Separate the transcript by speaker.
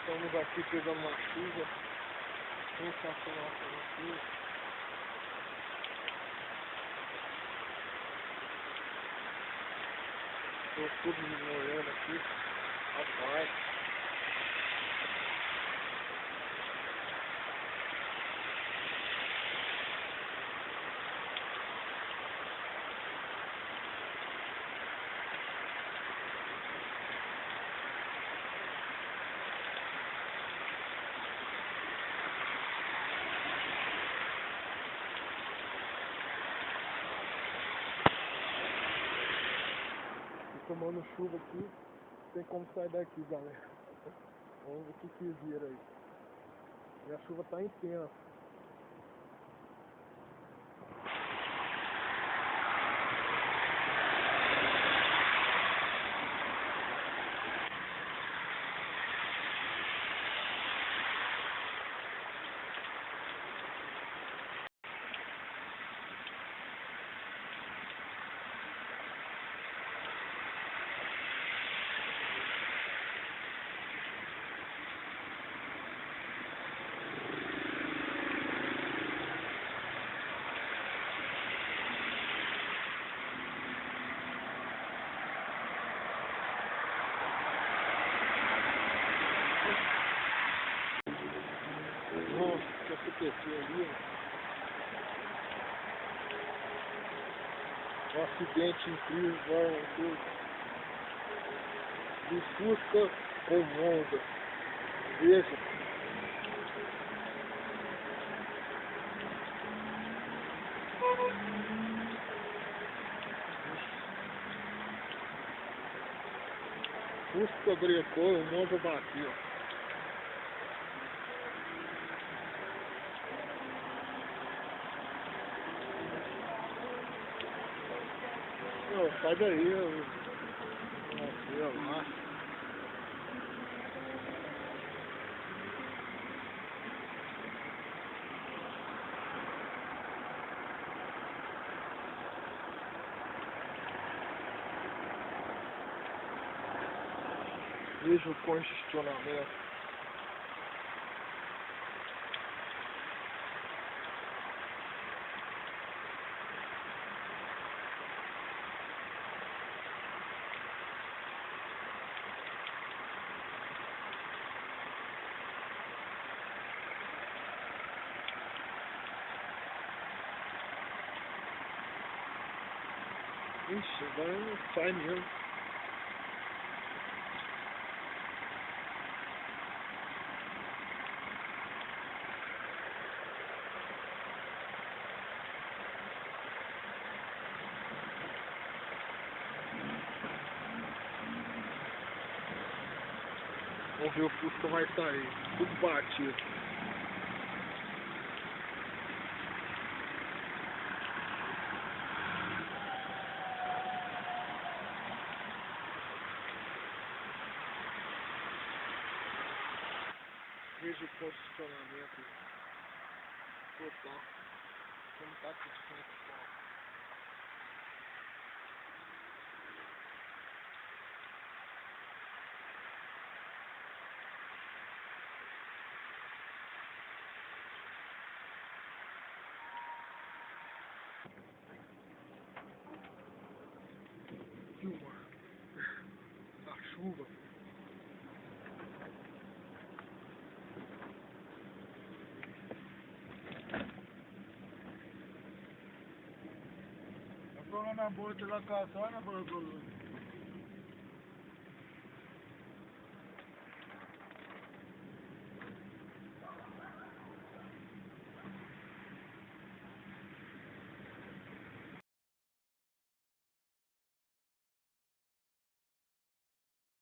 Speaker 1: Estamos aqui pegando uma chuva sensacional para vocês. Estou tudo me molhando aqui, rapaz. Tomando chuva aqui, não tem como sair daqui, galera. Vamos ver o que vira aí. E a chuva tá intensa. Nossa, o que aconteceu ali? Um acidente incrível, do Fusca com Honda. Veja. Fusca brecou, o Honda bateu. Não, sai daí, sei lá. Veja o congestionamento. Ixi, agora sai mesmo. Vamos ver o Fusca vai sair, tudo batido. Veja o condicionamento total, como está tudo sem asfalto. Filma a chuva.
Speaker 2: Tá falando a boa de locação, né,